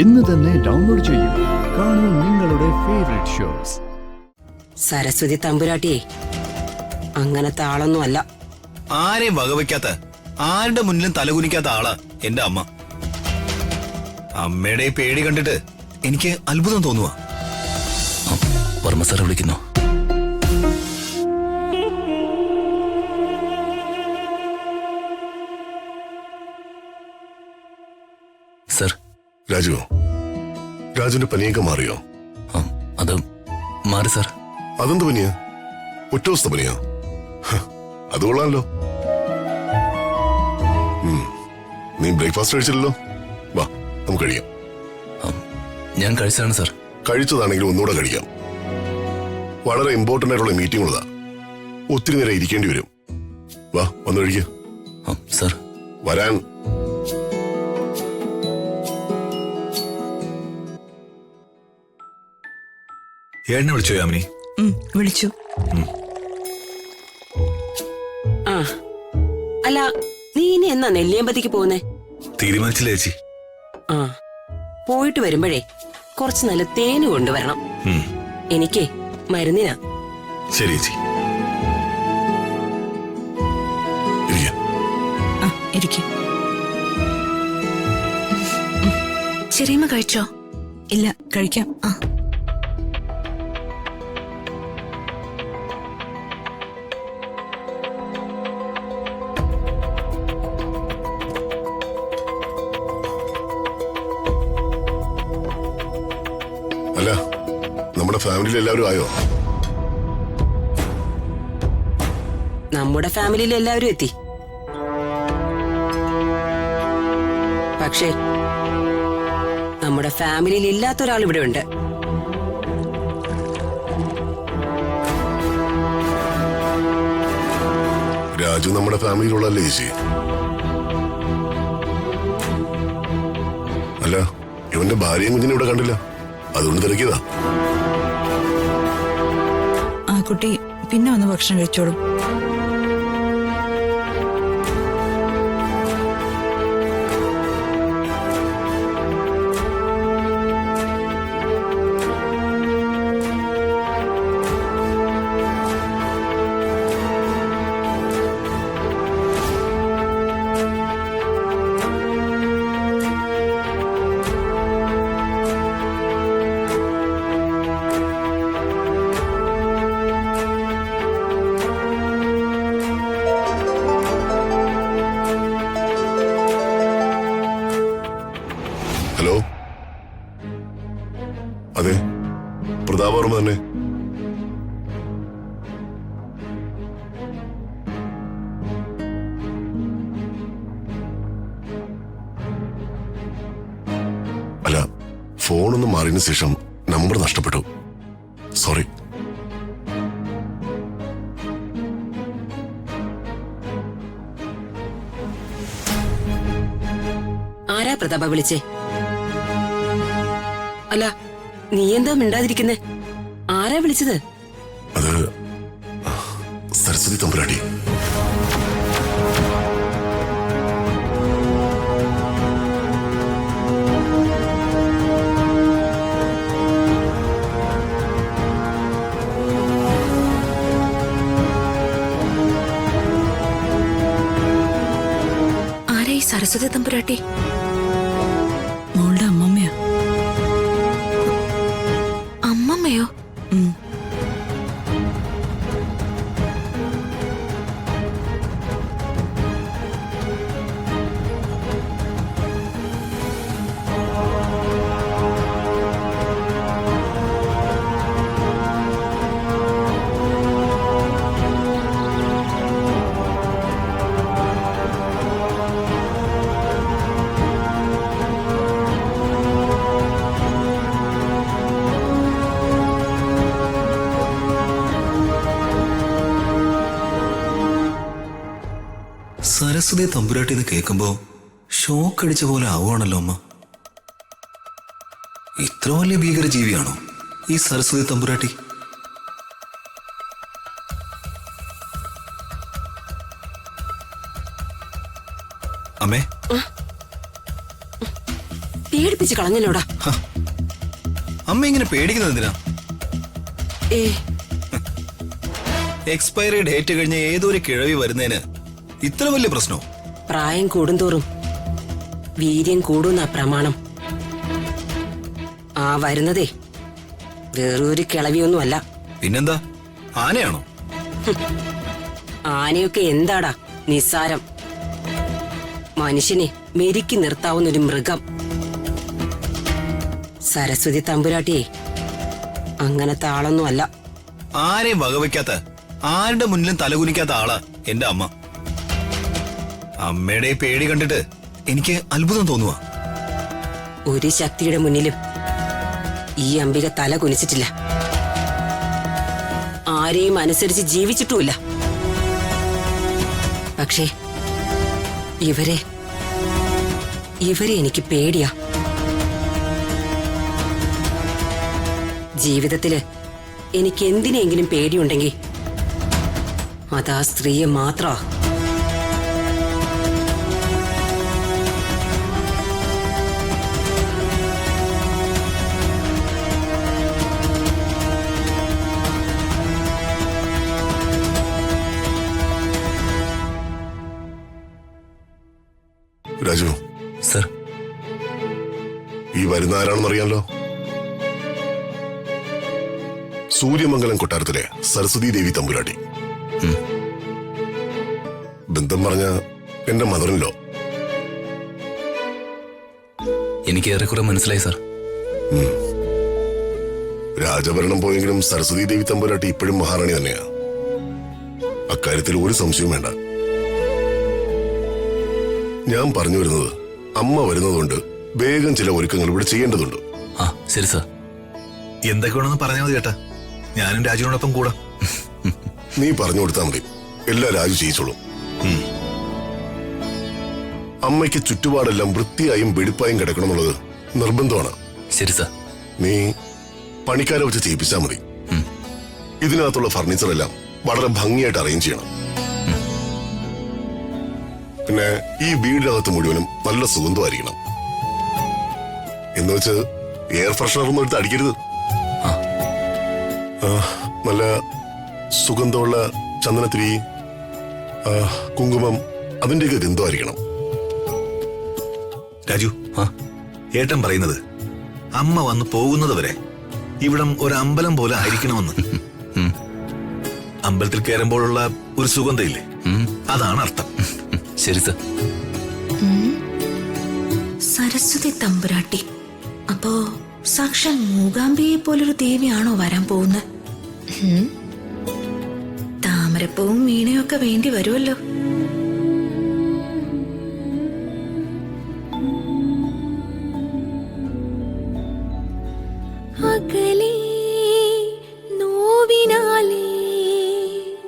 ഇന്ന് തന്നെ ഡൗൺലോഡ് ചെയ്യൂ. കാണൂ നിങ്ങളുടെ ഫേവറേറ്റ് ഷോസ്. സരസ്വതി തമ്പുരാട്ടിയെ അങ്ങനത്തെ ആളൊന്നും അല്ല. ആരെയും വകവയ്ക്കാത്ത, ആരുടെ മുന്നിലും തലകുനിക്കാത്ത ആളാ എന്റെ അമ്മ. അമ്മയുടെ പേടി കണ്ടിട്ട് എനിക്ക് അത്ഭുതം തോന്നുക. വർമ്മ സാറെ വിളിക്കുന്നു. സർ. രാജുവിന്റെ പനിയൊക്കെ മാറിയോ? അത് മാറി സാർ. അതെന്ത് പനിയാ? ഒറ്റ ദിവസത്തെ പനിയാ? അത് കൊള്ളാമല്ലോ. നീ ബ്രേക്ക്ഫാസ്റ്റ് കഴിച്ചില്ലല്ലോ. വാ, നമുക്ക് കഴിയാം. ഞാൻ കഴിച്ചതാണ് സാർ. കഴിച്ചതാണെങ്കിലും ഒന്നുകൂടെ കഴിക്കാം. വളരെ ഇമ്പോർട്ടന്റ് ആയിട്ടുള്ള മീറ്റിംഗ് ഉള്ളതാ. ഒത്തിരി നേരം ഇരിക്കേണ്ടി വരും. വാ, വന്നു കഴിക്കുക. സാർ വരാൻ. ഏട്ടനെ വിളിച്ചോ യാമിനി? വിളിച്ചു. ആ അല്ല, നീ ഇനി എന്നാ നെല്ലിയമ്പതിക്ക് പോകുന്നേ? തീരുമാനിച്ചില്ല ചേച്ചി. ആ, പോയിട്ട് വരുമ്പോഴേ കുറച്ച് നല്ല തേന് കൊണ്ടുവരണം. എനിക്ക് മരുന്നിനാ. ശരി ചേച്ചി. ഇരിക്കും. ചെറിയമ്മ കഴിച്ചോ? ഇല്ല, കഴിക്കാം. അല്ല, നമ്മുടെ ഫാമിലിയിൽ എല്ലാവരും ആയോ? നമ്മുടെ ഫാമിലിയിൽ എല്ലാവരും എത്തി. പക്ഷേ നമ്മുടെ ഫാമിലിയിൽ ഇല്ലാത്ത ഒരാൾ ഇവിടെ ഉണ്ട്. രാജു നമ്മുടെ ഫാമിലിയിലുള്ളല്ലേ ചേച്ചി? അല്ല, ഇവന്റെ ഭാര്യയും കുഞ്ഞിനെ ഇവിടെ കണ്ടില്ല, അതുകൊണ്ട് തിരക്കിയതാ. ആ കുട്ടി പിന്നെ വന്ന് ഭക്ഷണം കഴിച്ചോളും. ഹലോ, അതെ, പ്രതാപവർമ്മ തന്നെ. അല്ല, ഫോണൊന്ന് മാറിയതിനു ശേഷം നമ്പർ നഷ്ടപ്പെട്ടു. സോറി. ആരാ പ്രതാപ വിളിച്ചേ? അല്ല, നീ എന്താ മിണ്ടാതിരിക്കുന്നേ? ആരാ വിളിച്ചത്? അത് സരസ്വതി തമ്പുരാട്ടി. ആരാ ഈ സരസ്വതി തമ്പുരാട്ടി? മോളുടെ അമ്മമ്മയാ. അമ്മമ്മയോ? സരസ്വതി തമ്പുരാട്ടി എന്ന് കേൾക്കുമ്പോ ഷോക്ക് അടിച്ച പോലെ ആവുകയാണല്ലോ അമ്മ. ഇത്ര വലിയ ഭീകര ജീവിയാണോ ഈ സരസ്വതി തമ്പുരാട്ടി? അമ്മേ, പേടിപ്പിച്ച് കളഞ്ഞല്ലോടാ. അമ്മ ഇങ്ങനെ പേടിക്കുന്നത് എന്തിനാ? ഏ എക്സ്പയറി ഡേറ്റ് കഴിഞ്ഞ ഏതോ ഒരു കിഴവി വരുന്നതിന് ഇത്ര വലിയ പ്രശ്നോ? പ്രായം കൂടുന്തോറും വീര്യം കൂടുന്ന പ്രമാണം. ആ വരുന്നതേ വേറൊരു കിളവിയൊന്നുമല്ല. പിന്നെന്താ, ആനയാണോ? ആനയൊക്കെ എന്താടാ നിസ്സാരം. മനുഷ്യനെ മെരുക്കി നിർത്താവുന്നൊരു മൃഗം. സരസ്വതി തമ്പുരാട്ടിയെ അങ്ങനത്തെ ആളൊന്നും അല്ല. ആരെയും വകവയ്ക്കാത്ത, ആരുടെ മുന്നിലും തലകുനിക്കാത്ത ആളാ എന്റെ അമ്മ. അമ്മയുടെ ഈ പേടി കണ്ടിട്ട് എനിക്ക് അത്ഭുതം തോന്നുക. ഒരു ശക്തിയുടെ മുന്നിലും ഈ അംബിക തല കുനിച്ചിട്ടില്ല. ആരെയും അനുസരിച്ച് ജീവിച്ചിട്ടുമില്ല. പക്ഷേ ഇവരെ എനിക്ക് പേടിയാ. ജീവിതത്തില് എനിക്ക് എന്തിനെങ്കിലും പേടിയുണ്ടെങ്കിൽ അതാ സ്ത്രീയെ മാത്രമാ. രാജു, സർ, ഈ വരുന്ന ആരാണെന്നറിയാലോ? സൂര്യമംഗലം കൊട്ടാരത്തിലെ സരസ്വതി ദേവി തമ്പുരാട്ടി. ബന്ധം പറഞ്ഞ എന്റെ മദറിൻലോ. എനിക്ക് ഏറെക്കുറെ മനസ്സിലായി സർ. രാജഭരണം പോയെങ്കിലും സരസ്വതി ദേവി തമ്പുരാട്ടി ഇപ്പോഴും മഹാറാണി തന്നെയാ. അക്കാര്യത്തിൽ ഒരു സംശയവും വേണ്ട. ഞാൻ പറഞ്ഞു വരുന്നത്, അമ്മ വരുന്നതുകൊണ്ട് വേഗം ചില ഒരുക്കങ്ങൾ ഇവിടെ ചെയ്യേണ്ടതുണ്ട്. ആ ശരി സർ. എന്തൊക്കെ വേണമെന്ന് പറഞ്ഞാൽ മതി കേട്ടാ, ഞാനും രാജുവിനോടൊപ്പം കൂടാം. നീ പറഞ്ഞു കൊടുത്താൽ മതി, എല്ലാ രാജു ചെയ്യിച്ചോളും. അമ്മയ്ക്ക് ചുറ്റുപാടെല്ലാം വൃത്തിയായും വെടിപ്പായും കിടക്കണമെന്നുള്ളത് നിർബന്ധമാണ്. ശരി സർ. നീ പണിക്കാരെ വെച്ച് ചെയ്യിപ്പിച്ചാൽ മതി. ഇതിനകത്തുള്ള ഫർണിച്ചർ എല്ലാം വളരെ ഭംഗിയായിട്ട് അറേഞ്ച് ചെയ്യണം. പിന്നെ ഈ വീടിനകത്ത് മുഴുവനും നല്ല സുഗന്ധമായിരിക്കണം. എന്ന് വെച്ച് എയർ ഫ്രഷനർ ഒന്നും എടുത്ത് അടിക്കരുത്. നല്ല സുഗന്ധമുള്ള ചന്ദനത്തിരി, കുങ്കുമം, അതിന്റെയൊക്കെ ഗന്ധമായിരിക്കണം. രാജു, ഏട്ടൻ പറയുന്നത് അമ്മ വന്ന് പോകുന്നത് വരെ ഇവിടം ഒരു അമ്പലം പോലെ ആയിരിക്കണമെന്ന്. അമ്പലത്തിൽ കയറുമ്പോഴുള്ള ഒരു സുഗന്ധയില്ലേ, അതാണ് അർത്ഥം. ശരി സർ. സരസ്വതി തമ്പുരാട്ടി അപ്പോ സാക്ഷാൽ മൂകാംബിയെ പോലൊരു ദേവിയാണോ വരാൻ പോകുന്നത്? താമരപ്പൂവും വീണയും ഒക്കെ വേണ്ടി വരുമല്ലോ. അകലേ